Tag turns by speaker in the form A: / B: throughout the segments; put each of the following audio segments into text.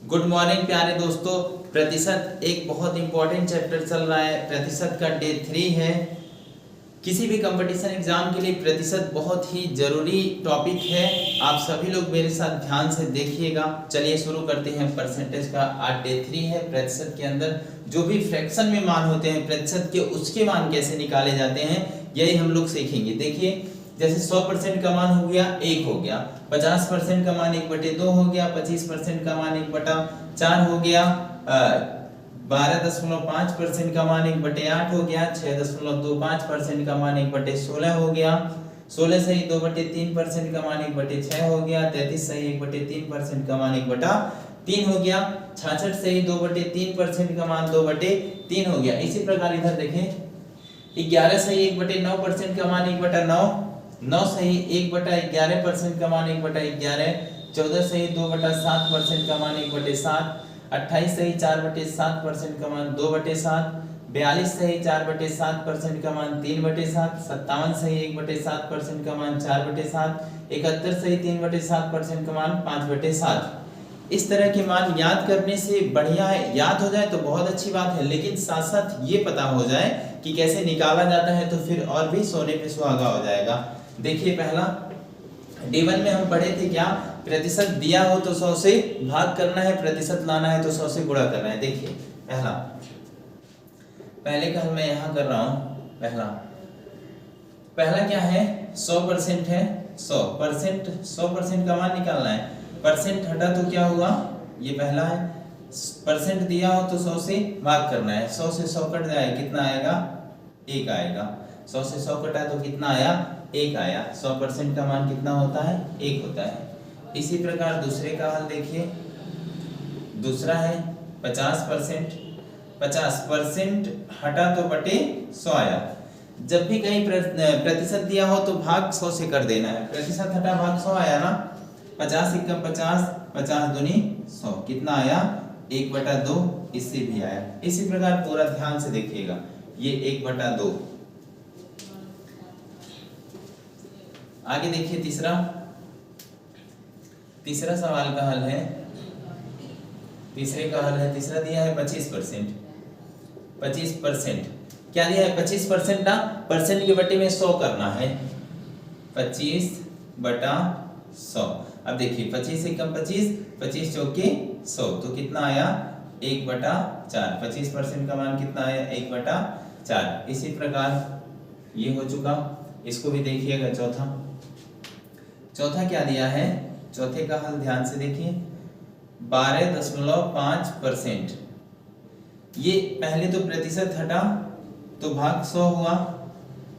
A: Good morning प्यारे दोस्तों। प्रतिशत एक बहुत इंपॉर्टेंट चैप्टर चल रहा है। प्रतिशत का डे 3 है। किसी भी कंपटीशन एग्जाम के लिए प्रतिशत बहुत ही जरूरी टॉपिक है। आप सभी लोग मेरे साथ ध्यान से देखिएगा। चलिए शुरू करते हैं। परसेंटेज का आज डे 3 है। प्रतिशत के अंदर जो भी फ्रैक्शन में मान होते हैं प्रतिशत के, उसके मान कैसे निकाले जाते हैं यही हम लोग सीखेंगे। देखिए, जैसे 100% का मान हो गया 1 हो गया, 50% का मान 1/2 हो गया, 25% का मान 1/4 हो गया, 12.5% का मान 1/8 हो गया, 6.25% का मान 1/16 हो गया, 16 सही 2/3% का मान 1/6 हो गया, 33 सही 1/3% का मान 1/3 हो गया, 66 सही 2/3% का मान 2/3 हो गया। इसी प्रकार इधर देखें, 11 सही 1/9% का मान 1/9, 9 सही 1/11% का मान 1/11, 14 सही 2/7% का मान 1/7, 28 सही 4/7% का मान 2/7, 42 सही 4/7% का मान 3/7, 57 सही 1/7% का मान 4/7, 71 सही 3/7% का मान 5/7। इस तरह के मान याद करने से बढ़िया है, याद हो जाए तो बहुत अच्छी बात है, लेकिन साथ साथ ये पता हो जाए कि कैसे निकाला जाता है तो फिर और भी सोने पे सुहागा हो जाएगा। देखिए, पहला D1 में हम पढ़े थे क्या, प्रतिशत दिया हो तो 100 से भाग करना है, प्रतिशत लाना है तो 100 से गुणा करना है। देखिए पहले का मैं यहाँ कर रहा हूँ। पहला क्या है, 100% है। 100% का मान निकालना है। परसेंट हटा तो क्या हुआ, ये पहला है। परसेंट दिया हो तो 100 से भाग करना है। 100 से 100 कट जाए, कितना आएगा, 1 आएगा। 100 से 100 कटा तो कितना आया, 1 आया। 100% का मान कितना होता है, 1 होता है। इसी प्रकार दूसरे का हल देखिए। दूसरा है 50%। 50% हटा तो बटे 100 आया। जब भी कहीं प्रतिशत दिया हो तो भाग 100 से कर देना है। प्रतिशत हटा भाग 100 आया ना, 50 एकम 50, 50 दूनी 100, कितना आया, 1/2। इससे भी आया। इसी प्रकार पूरा ध्यान से देखिएगा, ये 1/2। आगे देखिए तीसरा सवाल का हल है। तीसरा दिया है 25%। 25% क्या दिया है, 25% ना, परसेंट के बटे में 100 करना है। 25/100। अब देखिए 25 एकम 25, 25 चौके 100, तो कितना आया, 1/4। 25% का मान कितना आया, 1/4। इसी प्रकार ये हो चुका। इसको भी देखिएगा। चौथा क्या दिया है, चौथे का हल ध्यान से देखिए। 12.5%। ये पहले तो प्रतिशत हटा तो भाग 100 हुआ,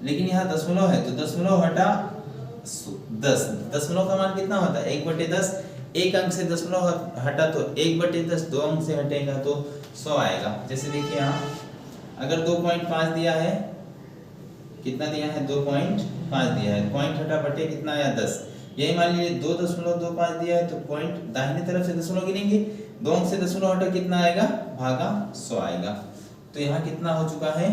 A: लेकिन यहाँ दशमलव है तो दशमलव हटा 10। दशमलव का मान कितना होता है, 1/10। एक अंक से दशमलव हटा तो 1/10, 2 अंक से हटेगा तो 100 आएगा। जैसे देखिए यहाँ अगर 2.5 दिया है, कितना दिया है, 2.5 दिया है, पॉइंट हटा बटे कितना आया, 10। यही मान लीजिए 2.25 दिया है तो पॉइंट दाहिने तरफ से दशमलव गिनेंगे, 2 अंक से दशमलव हटा कितना आएगा, भागा 100 आएगा। तो यहाँ कितना हो चुका है,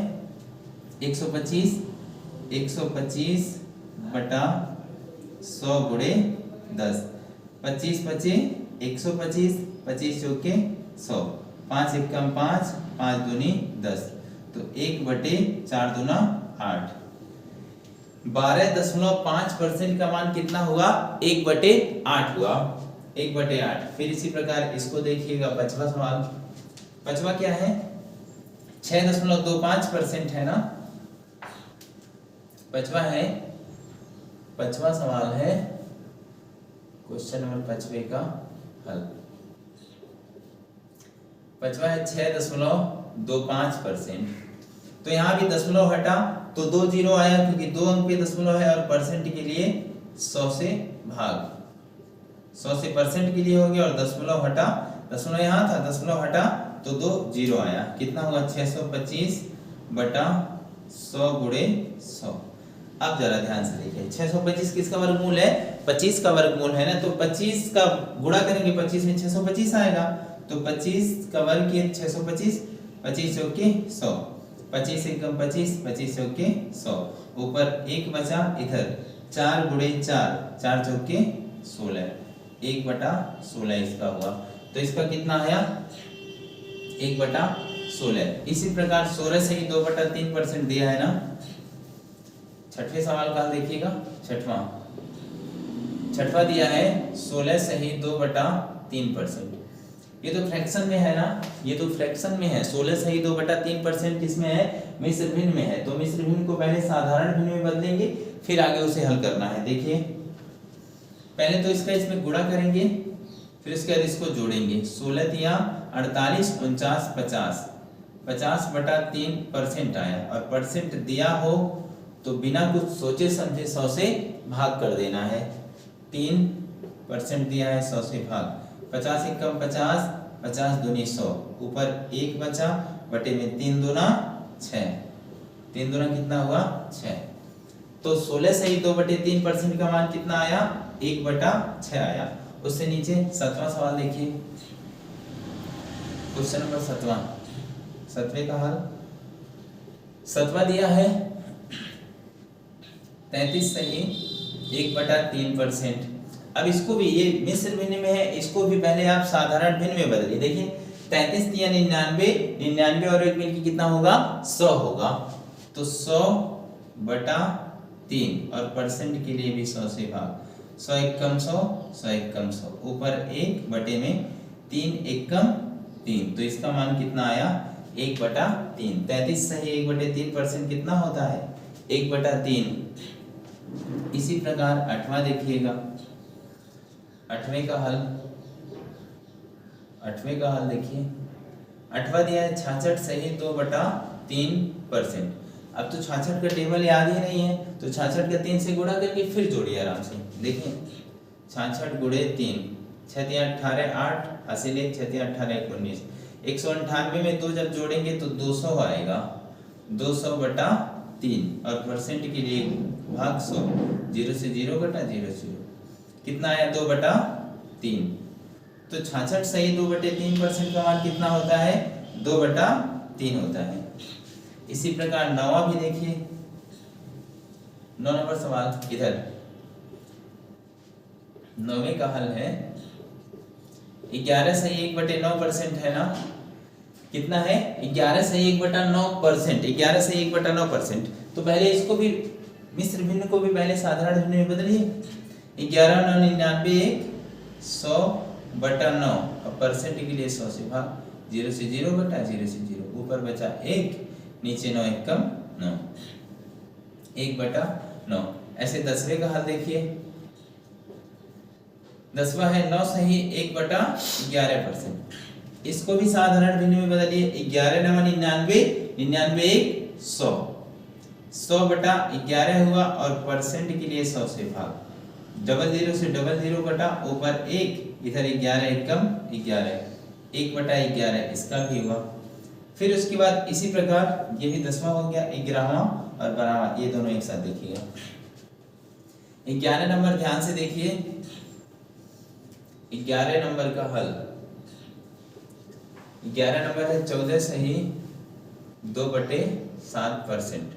A: 125 बटा 100 गुणे 10। 25 25 125, 25 चौके 100, 5 एकम 5, 5 दूनी 10, तो 1/4 दूना 8। 12.5% का मान कितना हुआ, 1/8 हुआ। 1/8। फिर इसी प्रकार इसको देखिएगा। पांचवा सवाल। पांचवा क्या है, 6.25% है ना। पांचवा सवाल है, क्वेश्चन नंबर 5 का हल। पांचवा है 6.25%। तो यहाँ भी दशमलव हटा तो 2 जीरो आया, क्योंकि 2 अंक पे दशमलव है, और परसेंट के लिए 100 से भाग, 100 से परसेंट के लिए हो गया, और दशमलव हटा, दशमलव यहाँ था, दशमलव हटा तो 2 जीरो आया। कितना हुआ, 625 बटा 100 गुणे 100। अब जरा ध्यान से देखिए, 625 किसका वर्गमूल है, 25 का वर्गमूल है ना, तो 25 का गुणा करेंगे 25 में 625 आएगा, तो 25 का वर्ग किए 625, 25 चौके 100, 25 एकम 25, 25 चौके 100, ऊपर 1 बचा, इधर 4 गुणे 4, 4 चौके 16, 1/16 इसका हुआ। तो इसका कितना आया 1/16। इसी प्रकार 16 से ही 2/3% दिया है ना। छठवें सवाल का देखिएगा, छठवा दिया है 16 से ही 2/3%। ये तो फ्रैक्शन में है ना, ये तो फ्रैक्शन में है। 16 से ही 2/3% किसमें है, मिश्र भिन्न में है। तो मिश्र भिन्न को पहले साधारण भिन्न में बदलेंगे, फिर आगे उसे हल करना है। देखिए पहले तो इसका इसमें गुणा करेंगे, फिर इसके बाद इसको जोड़ेंगे। 16 दिया 48, 49, 50, 50/3% आया। और परसेंट दिया हो तो बिना कुछ सोचे समझे 100 से भाग कर देना है। 3% दिया है, 100 से भाग। 50 एकम 50, 50 दूनी 100, ऊपर 1 बचा, बटे में 3 दूना 6, 3 दूना कितना हुआ 6। तो 16 से ही 2/3% का मान कितना आया 1/6 आया। उससे नीचे 7वां सवाल देखिए, क्वेश्चन नंबर 7वें का हल। 7वां दिया है 33 से ही 1/3%। अब इसको भी, ये मिश्र भिन्न में है, इसको भी पहले आप साधारण भिन्न में बदलिए। देखिए 33 दिया 99, 99 और 1 मिलकर कितना होगा 100 होगा। तो 100/3 और परसेंट के लिए भी 100 से भाग। 100 एकम 100, 100 एकम 100, ऊपर 1 बटे में 3 एकम 3। तो इसका मान कितना आया 1/3। 33 से ही 1/3% कितना होता है 1/3। इसी प्रकार 8वां देखिएगा, 8वें का हल। 8वें का हल देखिए, 8वां दिया है 66 से ही 2/3%। अब तो 66 का टेबल याद ही नहीं है, तो 66 का 3 से गुणा करके फिर जोड़िए आराम से। देखिए 66 गुणे 3, 6 × 18 8, 80 ले 6 × 18 19। 198 में 2 जब जोड़ेंगे तो 200 आएगा, 200/3 और परसेंट के लिए भाग 100, 0 से 0 घटा 0 0, कितना आया 2/3। तो 66 से ही 2/3% का मान कितना होता है 2/3 होता है। इसी प्रकार 9वां भी देखिए, 9 नंबर सवाल इधर। 9वें का हल है 11 से 1/9% है ना, कितना है 11 से 1/9%, 11 से 1/9%। तो पहले इसको भी मिश्र भिन्न को भी पहले साधारण भिन्न में बदलिए। 11 9 99 100/9 और परसेंट के लिए 100 से भाग, 0 से 0 घटा 0 से 0, ऊपर बचा 1, नीचे 9 एकम 9, 1/9। ऐसे 10वें का हल देखिए, 10वां है 9 से ही 1/11%। इसको भी साधारण भिन्न में बदलिए। 11 9 99, 99 1 100, 100/11 हुआ और परसेंट के लिए 100 से भाग, 00 से 00 घटा, ऊपर 1, इधर 11 एकम 11, 1/11 इसका भी हुआ। फिर उसके बाद इसी प्रकार ये भी 10वां हो गया, 11वां और 12वां, ये दोनों एक साथ देखिएगा। 11 नंबर ध्यान से देखिए, 11 नंबर का हल। 11 नंबर है 14 से ही 2/7%।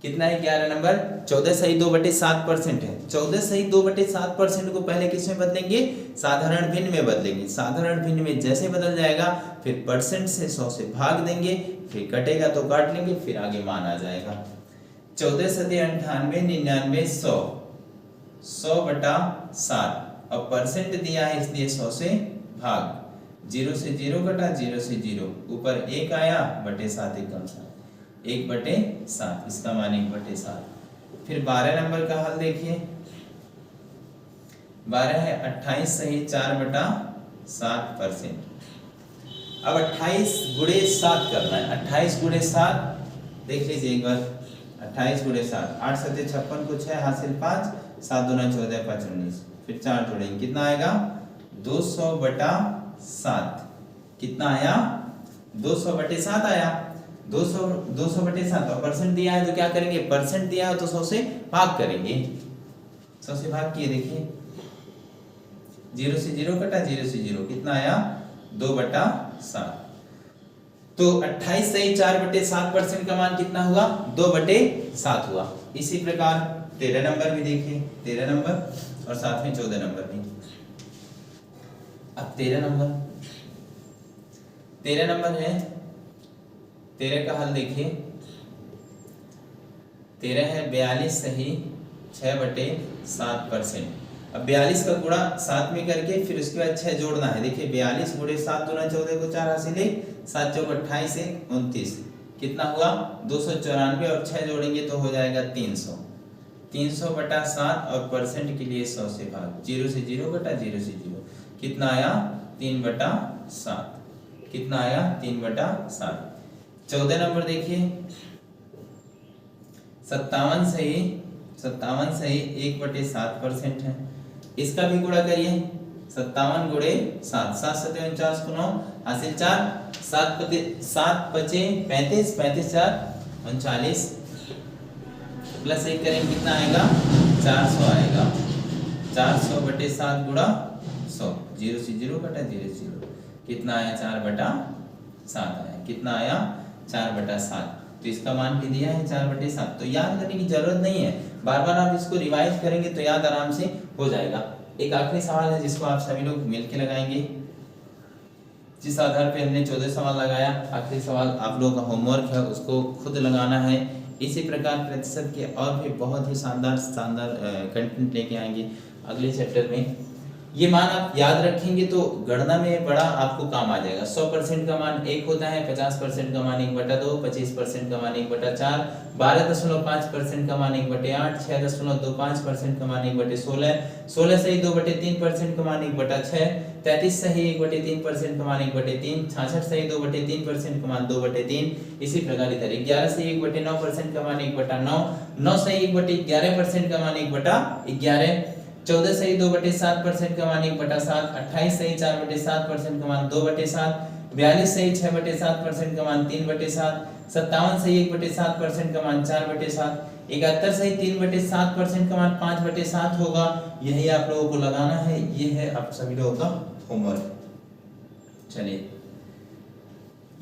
A: कितना है 11 नंबर 14 से ही 2/7% है। 14 से ही 2/7% को पहले किस में बदलेंगे साधारण भिन्न में बदलेंगे। साधारण भिन्न में जैसे बदल जाएगा फिर परसेंट से 100 से भाग देंगे, फिर कटेगा तो काट लेंगे, फिर आगे मान आ जाएगा। 14 से 98 99 100, 100/7 और परसेंट दिया है इसलिए 100 से भाग, 0 से 0 घटा 0 से 0, ऊपर 1 आया बटे 7 एकम 7, 1/7, इसका मान 1/7। फिर 12 नंबर का हल देखिए, 12 है 28 से ही 4/7%। अब 28 गुणे 7 करना है। 28 गुणे 7 देख लीजिए एक बार, 28 गुणे 7, 8 7 56 को 6 हासिल 5, 7 दूना 14 5 19, फिर 4 जोड़ेंगे कितना आएगा 200/7। कितना आया 200/7 आया, 200/7 और परसेंट दिया है तो क्या करेंगे, परसेंट दिया है तो 100 से भाग करेंगे। 100 से भाग किए देखिए, 0 से 0 कटा 0 से 0, कितना आया 2/7। तो 28 से 4/7% का मान कितना हुआ 2/7 हुआ। इसी प्रकार 13 नंबर भी देखिए, 13 नंबर और साथ में 14 नंबर भी। अब 13 नंबर 13 नंबर है, 13 का हल देखिए। 13 है 42 सही 6/7%। अब 42 का गुणा 7 में करके फिर उसके बाद 6 जोड़ना है। देखिए 42 गुणे 7 दूना 14 को 4 हासिल है, 7 चौक 28 है 29, कितना हुआ 294 और 6 जोड़ेंगे तो हो जाएगा 300। 300/7 और परसेंट के लिए 100 से भाग, 0 से 0 घटा 0 से 0, कितना आया 3/7, कितना आया 3/7। 14 नंबर देखिए 57 सही 1/7% है। इसका भी गुणा करिए, 57 गुणे 7, 7 7 49 को 9 हासिल 4, 7 5 35, 35 4 39, प्लस 1 करेंगे कितना आएगा 400 आएगा। 400/7 गुणा 100, 0 से 0 घटा 0 से 0, कितना आया 4/7 आया, कितना आया 4/7। तो इसका मान भी दिया है 4/7। तो याद करने की जरूरत नहीं है, बार बार आप इसको रिवाइज करेंगे तो याद आराम से हो जाएगा। एक आखिरी सवाल है जिसको आप सभी लोग मिलकर लगाएंगे, जिस आधार पे हमने 14 सवाल लगाया। आखिरी सवाल आप लोगों का होमवर्क है, उसको खुद लगाना है। इसी प्रकार प्रतिशत के और भी बहुत ही शानदार कंटेंट लेके आएंगे अगले चैप्टर में। ये मान आप याद रखेंगे तो गणना में बड़ा आपको काम आ जाएगा। 100% का मान 1 होता है, 50% का मान 1/2, 25% का मान 1/4, 12.5% का मान 1/8, 6.25% का मान 1/16, 16 सही 2/3% का मान 1/6, 33 सही 1/3% का मान 1/3, 66 सही 2/3% का मान 2/3। इसी प्रकार इधर 11 सही 1/9% का मान 1/9, 9 सही 1/11% का मान 1/11, 14 सही 2/7% का मान 1/7, 28 सही 4/7% का मान 2/7, 42 सही 6/7% का मान 3/7, 57 सही 1/7% का मान 4/7, 71 सही 3/7% का मान 5/7 होगा। यही आप लोगों को लगाना है, ये है आप सभी लोगों का होमवर्क। चलिए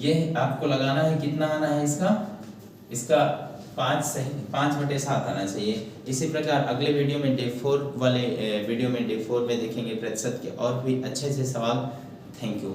A: ये आपको लगाना है, कितना आना है इसका 5/7 आना चाहिए। इसी प्रकार अगले वीडियो में डे 4 वाले वीडियो में डे 4 में देखेंगे प्रतिशत के और भी अच्छे सवाल। Thank you.